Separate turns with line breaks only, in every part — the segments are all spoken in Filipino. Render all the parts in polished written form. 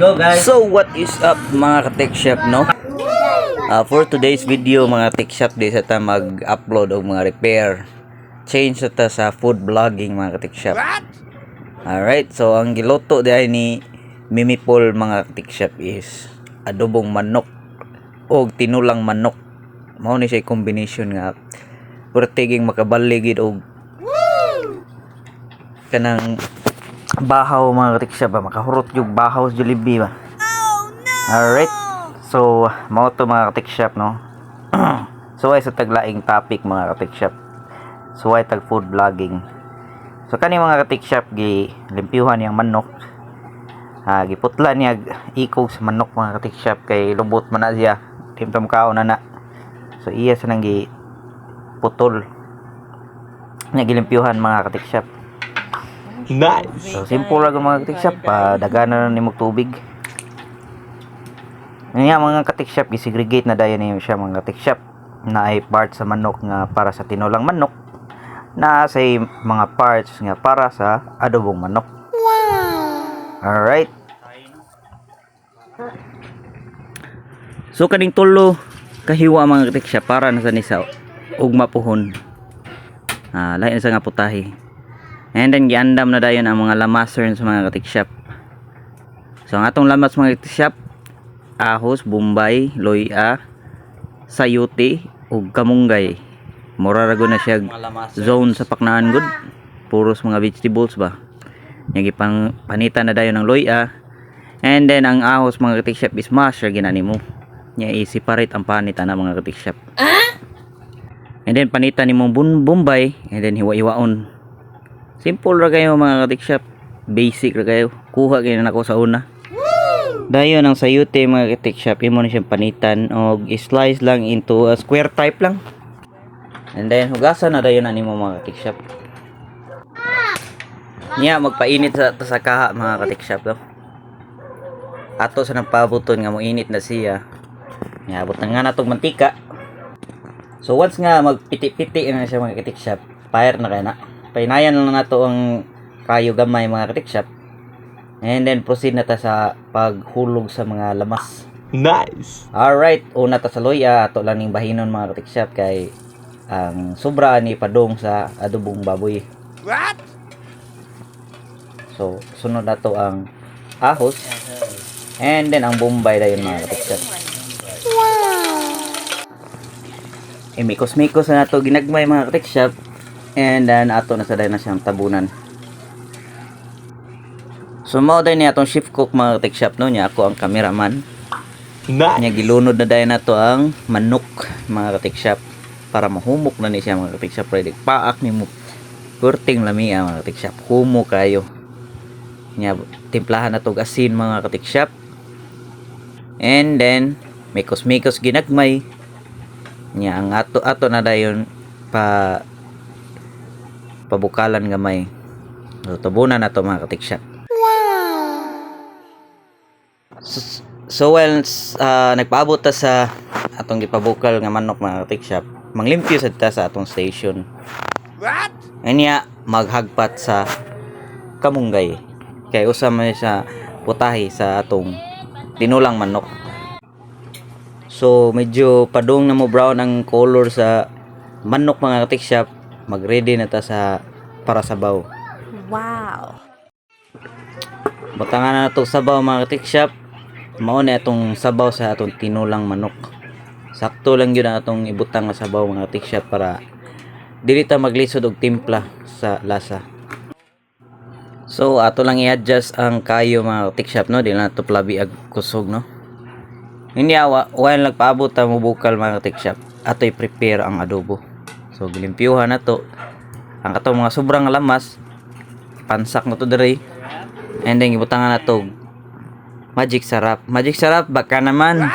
go guys.
So what is up mga ka-tech shop, no? For today's video mga tech shop, di sa ta mag-upload og mga repair change sa ta sa food vlogging mga ka-tech shop. Alright, so ang giloto diay ni Mimi Paul mga ka-tech shop is adobong manok o tinulang manok. Mao ni siya combination nga pertiging makabaligid og kanang bahaw mga ka-tech shop ba, makahurot yung bahaw sa Jollibee ba. Alright, so mao to mga ka-tech shop, no? So ay sa taglaing topic mga ka-tech shop, so ay tag food vlogging. So kani mga ka-tech shop gi limpyuhan yang manok, giputlan niya ikog sa manok mga ka-tech shop kay lubot man na siya, timtam kaon na. So iya sa nang gi putol niya gilimpyuhan mga ka-tech shop.
Nice.
So simple lang mga ka-tech shop, dagana na nimog tubig. Nga mga ka-tech shop, i-segregate na dayon niyo siya mga ka-tech shop. Na ay part sa manok nga para sa tinulang manok, na sa mga parts nga para sa adobong manok. Wow. Alright. So kaning tulo kahiwa mga ka-tech shop para na sa nisa ug mapuhon. Lain na sa nga putahe. And then giandam na dayon ang mga lamaser sa mga ka-tech shop. So ang atong lamas mga ka-tech shop, ahos, bombay, loya, sayote ug kamunggay. Mura ra na siya zone sa paknaan good. Puros mga vegetables ba. Nya gipang panitan na dayon ng loya. And then ang ahos mga ka-tech shop is masher ginani mo. Nya i-separate ang panitan na mga ka-tech shop. And then panitan nimo bombay, and then hiwa-hiwaon. Simple ra kayo mga ka-tech shop. Basic ra kayo. Kuha kayo na ako sa una. Dayon ang sayote mga ka-tech shop, imo na siyang panitan og slice lang into a square type lang. And then hugasan na dayon nimo mga ka-tech shop. Niya magpainit sa kaha mga ka-tech shop to. Ato sa nagpabuton nga mo init na siya. Nya abot na nga natong mantika. So once nga magpiti-piti na siya mga ka-tech shop, fire na kay na. Painayan lang nato ang kayo gamay mga ka-tech shop. And then proceed na ta sa paghulog sa mga lamas.
Nice.
Alright, una ta sa loya, ato lang ning bahinon mga ka-tech shop kay ang sobra ni padong sa adobong baboy.
What?
So sunod na to ang ahos. And then ang bombay dayon mga ka-tech shop. Mikos-mikos na to ginagmay mga ka-tech shop. And then ato na sa dayon na siyang tabunan. So mao day ni atong chef cook mga ka-tech shop, no, nya ako ang cameraman.
Nice.
Nya gilunod na dayon nato ang manok mga ka-tech shop para mahumok na ni siya mga ka-tech shop. Ready paak nimo kurting lami mga ka-tech shop, humo kayo. Nya timplahan nato asin mga ka-tech shop. And then mikos-mikos ginagmay. Nya ang ato na dayon pabukalan gamay. So tabunan nato mga ka-tech shop. So while nagpaabot ta sa atong gipabukal nga manok mga ka-tech shop, manglimpyo sad ta sa atong station.
What?
Anya maghagpat sa kamunggay kay usa man sa putahe sa atong tinulang manok. So medyo padung na mo brown ang color sa manok mga ka-tech shop, mag-ready na ta sa para sabaw.
Wow.
Butangan na nato sabaw mga ka-tech shop. Mao na atong sabaw sa atong tinulang manok. Sakto lang yun ang atong ibutang na sabaw mga ka-tech shop para dili ta maglisod og timpla sa lasa. So ato lang i-adjust ang kayo mga ka-tech shop, no, dili na to plabi ag kusog, no. Hindi while nagpaabot ta mo bukal mga ka-tech shop, ato i-prepare ang adobo. So gilimpyuhan na to ang katong mga sobrang lamas, pansak na to diri. And then ibutangan na to magic sarap. Magic sarap baka naman.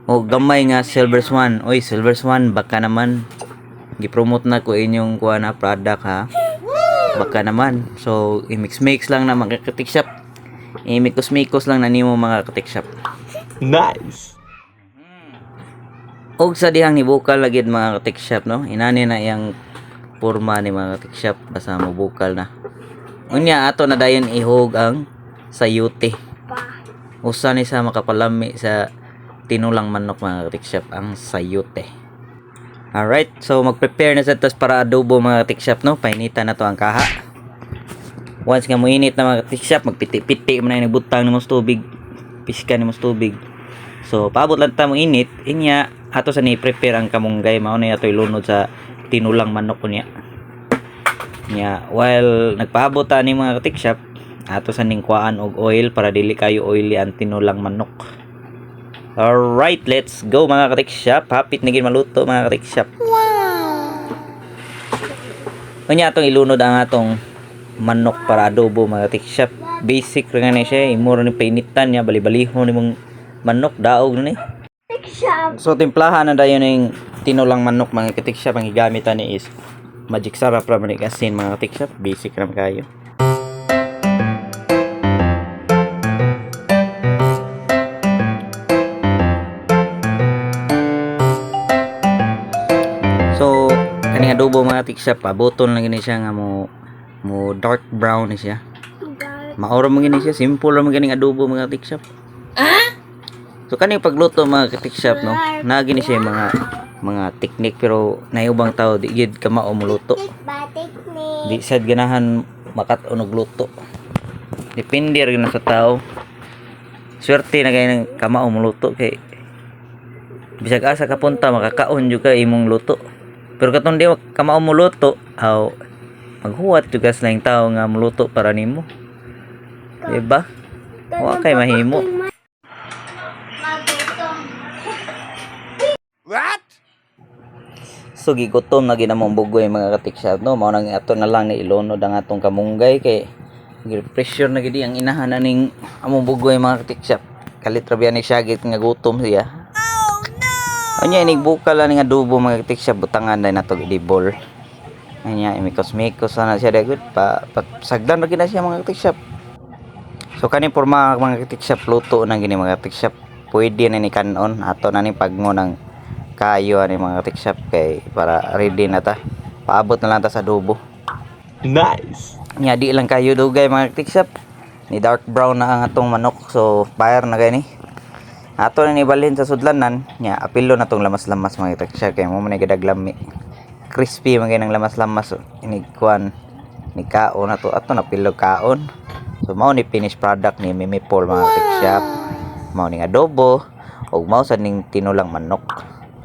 O gamay nga silver swan. Oy, silver swan baka naman. Gi-promote na ko inyong kuha na product ha. Baka naman. So i-mix lang na mga ka-tech shop. I-mikos-mikos lang na nimo mga ka-tech shop.
Nice.
Og sa dihang nibukal lagid mga ka-tech shop, no. Inani na yang porma ni mga ka-tech shop basta mo bukal na. Unya ato na dayon ihog ang sayote. usa ni sa makapalami sa tinulang manok mga katiksyap, ang sayote. Alright, so mag-prepare na sa tos para adobo mga katiksyap, no? Painitan na to ang kaha. Once nga mo init na mga katiksyap, magpiti-piti mo na yung butang ni mong tubig, piskan ni mong tubig. So paabot lang ta mo init, inya ato sa ni-prepare ang kamunggay, mao na ato ilunod sa tinulang manok niya. Nya while nagpaabot ta ni mga katiksyap, ato sa ning kuan og oil para dili kayo oily ang tinulang manok. Alright, let's go mga katiksyap. Hapit na gid maluto mga katiksyap. Wow! Kanya atong ilunod ang atong manok para adobo mga katiksyap. Basic ra nga siya, imo ra ni painitan niya, bali-balihon ni mong manok, daog ni. So timplahan na dayon ning tinulang manok mga katiksyap. Ang gigamit ani is magic sarap ra man asin mga katiksyap. Basic ra kayo. So kaning adobo mga katiksyap, pabuton lang gini siya nga mo dark brown ni siya. Maoro mo gini siya, simple ra mo ganing adobo mga katiksyap. So kaning pagluto mga katiksyap, no, na gini siya mga teknik, pero nayubang tao di gid ka mao muluto. Di sad ganahan makatunog luto. Depende ra na sa tao. Swerte na kay nang kamao muluto kay bisag asa ka punta makakaon jud ka imong luto. Pero katong di kamao muluto, aw maghuwat jud ka sa laing tao nga muluto para nimo. Diba? Wa kay mahimo.
What?
So gigutom na ginamong bugoy mga katiksyap, no? Mao nang ato na lang ni ilunod ang atong kamunggay kay pressure na gidi ang inahan na ning among bugoy mga katiksyap. Kalit ra biya ni syagit nga gutom siya. Oh no. Anya inig bukal lang nga adobo mga katiksyap, butangan dai nato gidi bol. Anya imikos-mikos na siya dagud pa sagdan ra gid na siya mga katiksyap. So kaning porma mga katiksyap, luto na gini mga katiksyap. Pwede na ni kanon ato na ni pagmo ng kayo ani mga katiksyap kay para ready na ta. Paabot na lang ta sa adobo.
Nice.
Nya di lang kayo dugay mga katiksyap. Ni dark brown na ang atong manok, so fire na gani. Ato na ni balhin sa sudlanan, nya apilo na tong lamas-lamas mga katiksyap kay mo man gadaglami. Crispy man ng lamas-lamas, inig kuan ni kaon na to, ato na pilog kaon. So mao ni finished product ni Mimi Paul mga katiksyap. Mao ning adobo ug mao sad ning tinulang manok.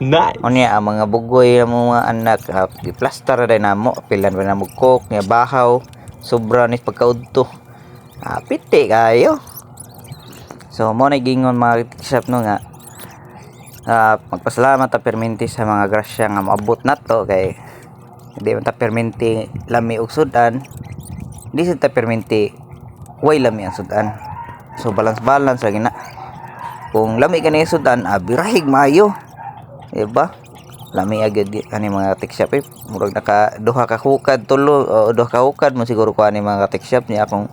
Nice.
Unya ang mga bugoy ng mga anak, i-plaster na din namo, pilan pa na mo cook, nga bahaw, sobra ni pagkaudto. Piti kayo. So mo na gingon mga katiksyap, no, nga magpasalamat ta perminti sa mga grasya nga maabot nato kay di man ta perminti lami og sudan, di ta perminti way lami ang sudan. So balance lagi na. Kung lami ka na sudan, birahig maayo. Diba? Lami agad ani mga katiksyap, murag naka duha ka hukad tulo o duha ka hukad mo siguro ko ani mga katiksyap niya akong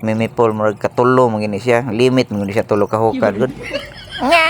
Mimi Paul, murag ka tulo mo gini siya, limit mo gini siya tulo ka hukad good. Nga.